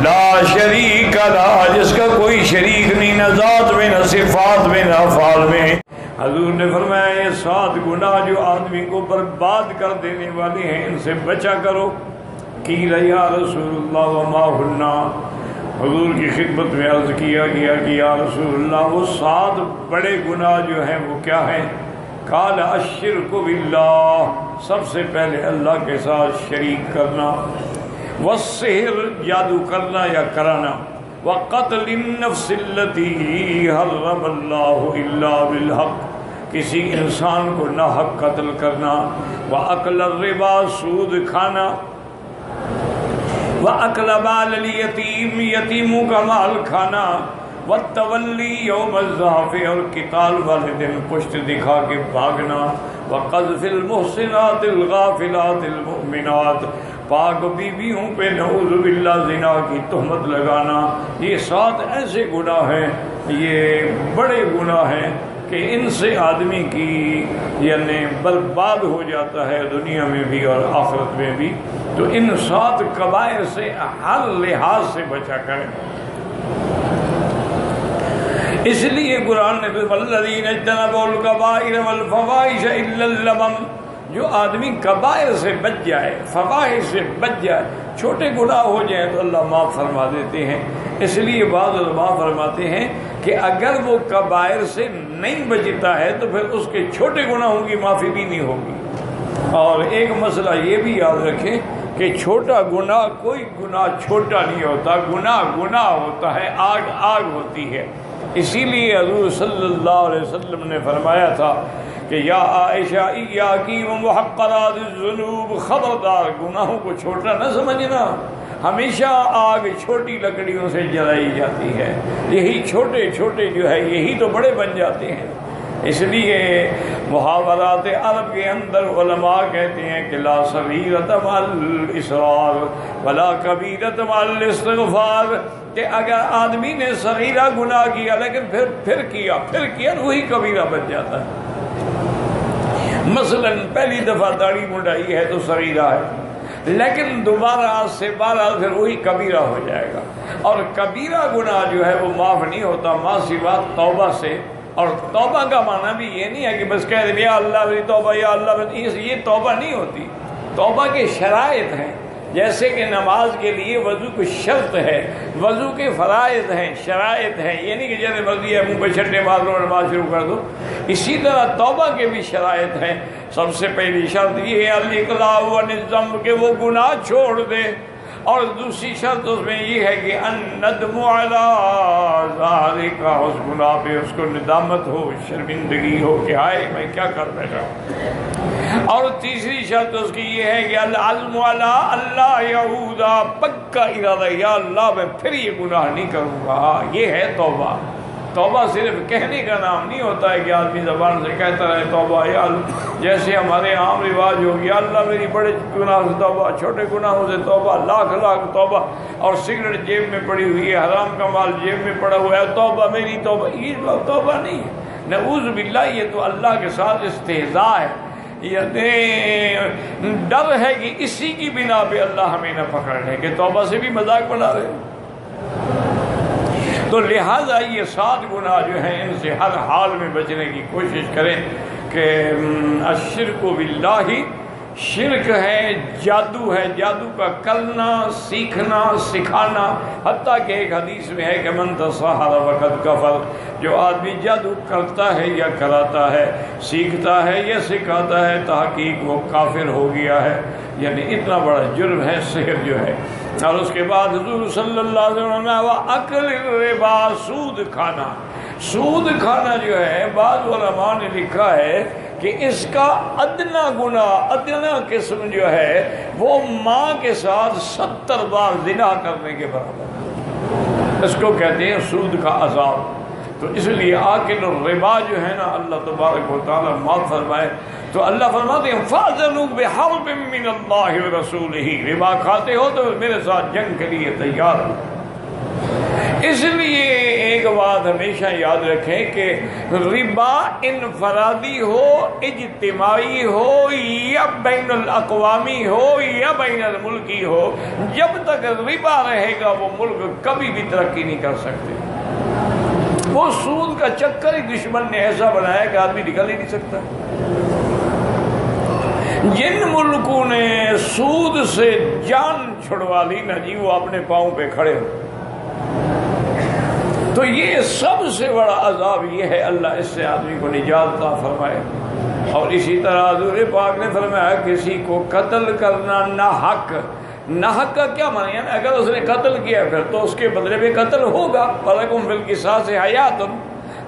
لا شریک لہ، جس کا کوئی شریک نہیں، نہ ذات میں نہ صفات میں نہ افعال میں۔ حضور نے فرمایا یہ 7 گناہ جو آدمی کو برباد کر دینے والے ہیں، ان سے بچا کرو۔ قیل یا رسول اللہ وما ہن، حضور کی خدمت میں عرض کیا گیا کہ یا رسول اللہ وہ 7 بڑے گناہ جو ہیں وہ کیا ہیں؟ قال الشرک باللہ، سب سے پہلے اللہ کے ساتھ شریک کرنا، والسحر، جادو کرنا یا کرانا، وقتل النفس التي حرم اللہ الا بالحق، کسی انسان کو ناحق قتل کرنا، واکل الربا، سود کھانا، واکل مال الیتیم، یتیموں کا مال کھانا، والتولی یوم الزحف، اور قتال والے دن پشت دکھا کے بھاگنا، وقذف المحصنات الغافلات المؤمنات، پاک بیویوں پہ نعوذ باللہ زنا کی تہمت لگانا۔ یہ 7 ایسے گناہ ہیں، یہ بڑے گناہ ہیں کہ ان سے آدمی کی یعنی برباد ہو جاتا ہے دنیا میں بھی اور آخرت میں بھی۔ تو ان 7 کبائر سے ہر لحاظ سے بچا کریں۔ اس لیے قرآن نے والذین اجتنبوا الکبائر والفواحش الا اللمم، جو آدمی کبائر سے بچ جائے، فواحش سے بچ جائے، چھوٹے گناہ ہو جائیں تو اللہ معاف فرما دیتے ہیں۔ اس لیے بعض علماء فرماتے ہیں کہ اگر وہ کبائر سے نہیں بچتا ہے تو پھر اس کے چھوٹے گناہوں کی معافی بھی نہیں ہوگی۔ اور ایک مسئلہ یہ بھی یاد رکھیں کہ چھوٹا گناہ، کوئی گناہ چھوٹا نہیں ہوتا، گناہ گناہ ہوتا ہے، آگ آگ ہوتی ہے۔ اسی لیے حضور صلی اللہ علیہ وسلم نے فرمایا تھا کہ یا عائشہ ایاکی و محقرات الذنوب، خبردار گناہوں کو چھوٹا نہ سمجھنا، ہمیشہ آگ چھوٹی لکڑیوں سے جلائی جاتی ہے، یہی چھوٹے چھوٹے جو ہے یہی تو بڑے بن جاتے ہیں۔ اس لیے محاورات عرب کے اندر علماء کہتے ہیں کہ لا صغیرۃ مع الاصرار ولا کبیرۃ مع الاستغفار، کہ اگر آدمی نے صغیرہ گناہ کیا لیکن پھر کیا تو وہی کبیرہ بن جاتا ہے۔ مثلا پہلی دفعہ داڑھی منڈائی ہے تو صغیرہ ہے، لیکن دوبارہ سے بارہ پھر وہی کبیرہ ہو جائے گا۔ اور کبیرہ گناہ جو ہے وہ معاف نہیں ہوتا ماں سوا توبہ سے۔ اور توبہ کا معنی بھی یہ نہیں ہے کہ بس کہہ دیں یا اللہ میری توبہ، یا اللہ میری، یہ توبہ نہیں ہوتی۔ توبہ کے شرائط ہیں، جیسے کہ نماز کے لیے وضو کی شرط ہے، وضو کے فرائض ہیں، شرائط ہیں، یہ نہیں کہ جیسے مرضی ہے منہ پہ چھٹے مار لو نماز شروع کر دو۔ اسی طرح توبہ کے بھی شرائط ہیں۔ سب سے پہلی شرط یہ ہے الاقلاع عن الذنب، کہ وہ گناہ چھوڑ دے، اور دوسری شرط اس میں یہ ہے کہ الندم علی ذلک، اس گناہ پہ اس کو ندامت ہو، شرمندگی ہو کہ ہائے میں کیا کر بیٹھا ہوں۔ اور تیسری شرط اس کی یہ ہے کہ العزم علی اللہ یعود، پکا ارادہ یا اللہ میں پھر یہ گناہ نہیں کروں گا۔ یہ ہے توبہ۔ توبہ صرف کہنے کا نام نہیں ہوتا ہے کہ آدمی زبان سے کہتا رہے توبہ یا اللہ، جیسے ہمارے عام رواج ہو گیا اللہ میری بڑے گناہ سے توبہ، چھوٹے گناہوں سے توبہ، لاکھ توبہ، اور سگریٹ جیب میں پڑی ہوئی ہے، حرام کا مال جیب میں پڑا ہوا ہے، توبہ میری توبہ، یہ توبہ نہیں ہے، نعوذ باللہ، یہ تو اللہ کے ساتھ استہزاء ہے۔ یہ ڈر ہے کہ اسی کی بنا پہ اللہ ہمیں نہ پکڑ لے کہ توبہ سے بھی مذاق بنا رہے۔ تو لہٰذا یہ 7 گناہ جو ہیں ان سے ہر حال میں بچنے کی کوشش کریں۔ کہ الشرک باللہ، شرک ہے، جادو ہے، جادو کا کرنا، سیکھنا، سکھانا، حتیٰ کہ ایک حدیث میں ہے کہ من تسحر فقد کفر، جو آدمی جادو کرتا ہے یا کراتا ہے، سیکھتا ہے یا سکھاتا ہے، تحقیق وہ کافر ہو گیا ہے۔ یعنی اتنا بڑا جرم ہے سحر جو ہے۔ اور اس کے بعد حضور صلی اللہ علیہ وسلم نے اکل الربا، سود کھانا، سود کھانا جو ہے بعض علماء نے لکھا ہے کہ اس کا ادنا گناہ، ادنا قسم جو ہے وہ ماں کے ساتھ 70 بار زنا کرنے کے برابر، اس کو کہتے ہیں سود کا عذاب۔ تو اس لیے آکل الربا جو ہے نا، اللہ تبارک و تعالیٰ معاف فرمائے، تو اللہ فرماتے ہیں فَأْذَنُوا بِحَرْبٍ مِّنَ اللَّهِ وَرَسُولِهِ، ربا کھاتے ہو تو میرے ساتھ جنگ کے لیے تیار ہو۔ اس لیے ایک ایک بات ہمیشہ یاد رکھیں کہ ربا انفرادی ہو، اجتماعی ہو یا بین الاقوامی ہو یا بین الملکی ہو، جب تک ربا رہے گا وہ ملک کبھی بھی ترقی نہیں کر سکتے۔ وہ سود کا چکر ہی دشمن نے ایسا بنایا کہ آدمی نکل ہی نہیں سکتا۔ جن ملکوں نے سود سے جان چھڑوا لی نا جی، وہ اپنے پاؤں پہ کھڑے ہو۔ تو یہ سب سے بڑا عذاب یہ ہے، اللہ اس سے آدمی کو نجات عطا فرمائے۔ اور اسی طرح حضور پاک نے فرمایا کسی کو قتل کرنا نہ حق، نہ حق کا کیا معنی ہے؟ اگر اس نے قتل کیا پھر تو اس کے بدلے میں قتل ہوگا، وَلَكُمْ فِي الْقِصَاصِ حَيَاةٌ،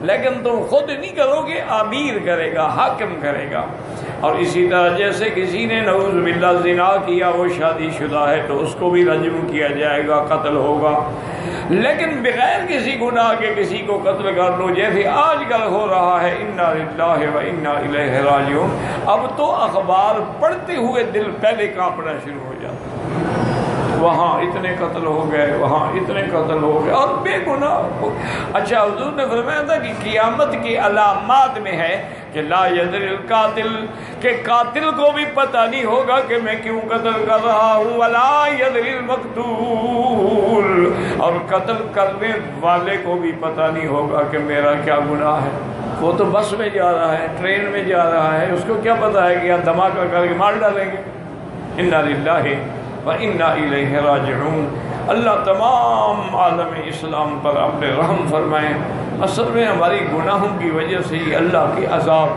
لیکن تم خود نہیں کرو گے، امیر کرے گا، حاکم کرے گا۔ اور اسی طرح جیسے کسی نے نعوذ باللہ زنا کیا، وہ شادی شدہ ہے تو اس کو بھی رجم کیا جائے گا، قتل ہوگا۔ لیکن بغیر کسی گناہ کے کسی کو قتل کر لو، جیسے آج کل ہو رہا ہے، انا للہ و انا الیہ راجعون، اب تو اخبار پڑھتے ہوئے دل پہلے کانپنا شروع ہو جاتا ہے، وہاں اتنے قتل ہو گئے، وہاں اتنے قتل ہو گئے، اور بے گناہ۔ اچھا حضور نے فرمایا تھا کہ قیامت کی علامات میں ہے کہ لا یدری القاتل، کہ قاتل کو بھی پتہ نہیں ہوگا کہ میں کیوں قتل کر رہا ہوں، ولا یدری المقتول، اور قتل کرنے والے کو بھی پتہ نہیں ہوگا کہ میرا کیا گناہ ہے۔ وہ تو بس میں جا رہا ہے، ٹرین میں جا رہا ہے، اس کو کیا پتہ ہے کہ یہاں دھماکہ کر کے مار ڈالیں گے۔ انا للہ وَإِنَّا إِلَيْهِ رَاجِعُونَ۔ اللہ تمام عالم اسلام پر اپنے رحم فرمائیں۔ اصل میں ہماری گناہوں کی وجہ سے ہی اللہ کے عذاب۔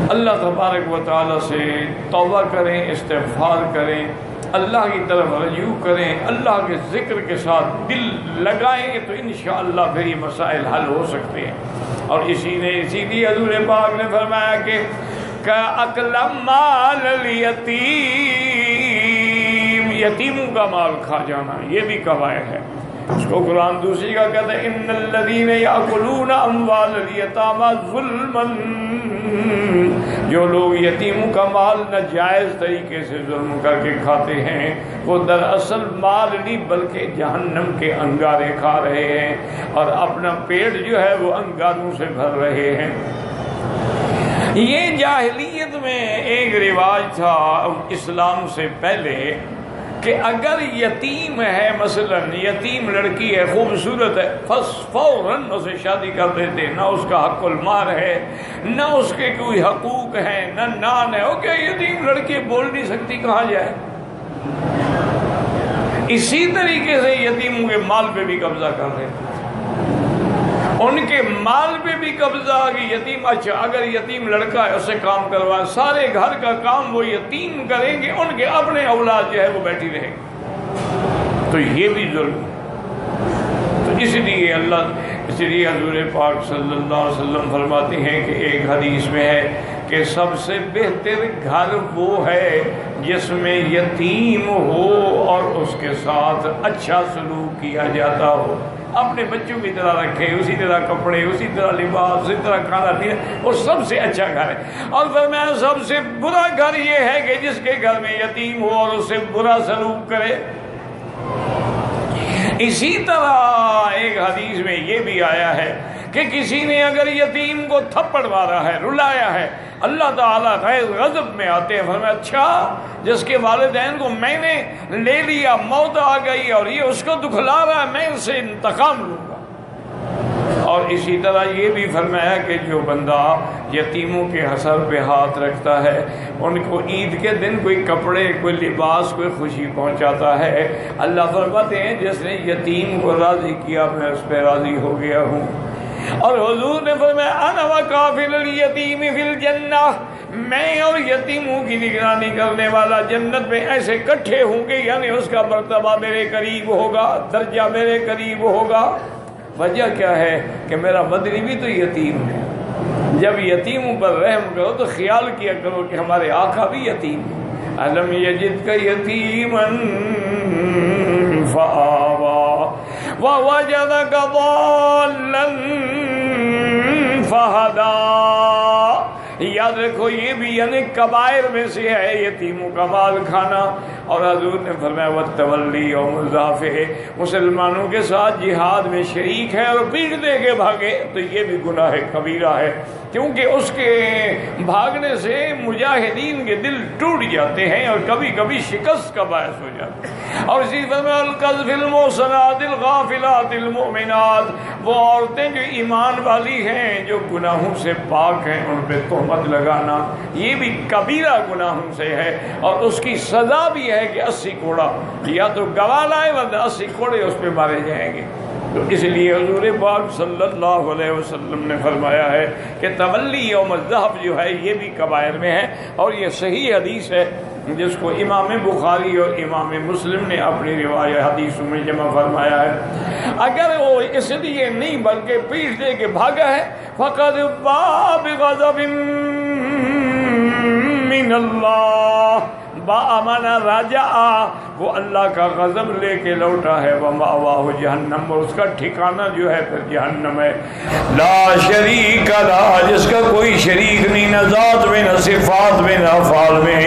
اللہ تبارک و تعالیٰ سے توبہ کریں، استغفار کریں، اللہ کی طرف رجوع کریں، اللہ کے ذکر کے ساتھ دل لگائیں گے تو انشاءاللہ پھر یہ مسائل حل ہو سکتے ہیں۔ اور اسی لیے حضور پاک نے فرمایا کہ اکل مال الیتیم، یتیموں کا مال کھا جانا یہ بھی کبائر ہے۔ اس کو قرآن دوسری کا کہتا ہے ان الذین یاکلون اموال الیتامی ظلما، جو لوگ یتیموں کا مال ناجائز طریقے سے ظلم کر کے کھاتے ہیں، وہ دراصل مال نہیں بلکہ جہنم کے انگارے کھا رہے ہیں، اور اپنا پیٹ جو ہے وہ انگاروں سے بھر رہے ہیں۔ یہ جاہلیت میں ایک رواج تھا اسلام سے پہلے کہ اگر یتیم ہے، مثلا یتیم لڑکی ہے، خوبصورت ہے، فوراً اسے شادی کر دیتے، نہ اس کا حق المہر ہے، نہ اس کے کوئی حقوق ہیں، نہ نان ہے، وہ کیا یتیم لڑکی بول نہیں سکتی، کہاں جائے۔ اسی طریقے سے یتیموں کے مال پہ بھی قبضہ کر رہے، ان کے مال پہ بھی قبضہ کہ یتیم، اچھا اگر یتیم لڑکا ہے اسے کام کروا، سارے گھر کا کام وہ یتیم کریں گے، ان کے اپنے اولاد جو ہے وہ بیٹھی رہے گی، تو یہ بھی ظلم۔ تو اس لیے حضور پاک صلی اللہ علیہ وسلم فرماتے ہیں کہ ایک حدیث میں ہے کہ سب سے بہتر گھر وہ ہے جس میں یتیم ہو اور اس کے ساتھ اچھا سلوک کیا جاتا ہو، اپنے بچوں کی طرح رکھے، اسی طرح کپڑے، اسی طرح لباس، اسی طرح کھانا پینا، وہ سب سے اچھا گھر ہے۔ اور فرمایا سب سے برا گھر یہ ہے کہ جس کے گھر میں یتیم ہو اور اس سے برا سلوک کرے۔ اسی طرح ایک حدیث میں یہ بھی آیا ہے کہ کسی نے اگر یتیم کو تھپڑ مارا ہے، رلایا ہے، اللہ تعالیٰ غیر غضب میں آتے ہیں، فرمایا اچھا جس کے والدین کو میں نے لے لیا، موت آ گئی اور یہ اس کو دکھلا رہا ہے، میں اسے انتقام لوں گا۔ اور اسی طرح یہ بھی فرمایا کہ جو بندہ یتیموں کے حسر پہ ہاتھ رکھتا ہے، ان کو عید کے دن کوئی کپڑے، کوئی لباس، کوئی خوشی پہنچاتا ہے، اللہ فرماتے ہیں جس نے یتیم کو راضی کیا میں اس پہ راضی ہو گیا ہوں۔ اور حضور نے فرمایا انا وکافل الیتیم فی الجنہ، میں اور یتیموں کی نگرانی کرنے والا جنت میں ایسے اکٹھے ہوں گے، یعنی اس کا مرتبہ میرے قریب ہوگا، درجہ میرے قریب ہوگا۔ وجہ کیا ہے کہ میرا مدنی بھی تو یتیم ہے۔ جب یتیموں پر رحم کرو تو خیال کیا کرو کہ ہمارے آقا بھی یتیم ہے۔ الم یجدک یتیما فآویٰ ووجدک ضالا فہدیٰ۔ یاد دیکھو یہ بھی یعنی کبائر میں سے ہے یتیموں کا مال کھانا. اور حضور نے فرمایا والتولی یوم الزحف، مسلمانوں کے ساتھ جہاد میں شریک ہے اور پیٹ دے کے بھاگے تو یہ بھی گناہ کبیرہ ہے، کیونکہ اس کے بھاگنے سے مجاہدین کے دل ٹوٹ جاتے ہیں اور کبھی کبھی شکست کا باعث ہو جاتے ہیں. اور اسی طرح القذف المحصنات الغافلات المؤمنات، وہ عورتیں جو ایمان والی ہیں جو گناہوں سے پاک ہیں ان پہ تہمت لگانا یہ بھی کبیرہ گناہوں سے ہے، اور اس کی سزا بھی ہے کہ 80 کوڑا، یا تو گواہ لائے ورنہ 80 کوڑے اس پہ مارے جائیں گے. تو اس لیے حضور پاک صلی اللہ علیہ وسلم نے فرمایا ہے کہ تولی یوم الزحف جو ہے یہ بھی کبائر میں ہے. اور یہ صحیح حدیث ہے جس کو امام بخاری اور امام مسلم نے اپنی روایت حدیثوں میں جمع فرمایا ہے. اگر وہ اس لیے نہیں بلکہ پیٹ دے کے بھاگا ہے فقد باء بغضب من اللہ، بامانا راجع، وہ اللہ کا غضب لے کے لوٹا ہے. ومأواہ جہنم، اور اس کا ٹھکانہ جو ہے پھر جہنم ہے. لا شریک لا، جس کا کوئی شریک نہیں، نہ ذات میں نہ صفات میں نہ افعال میں.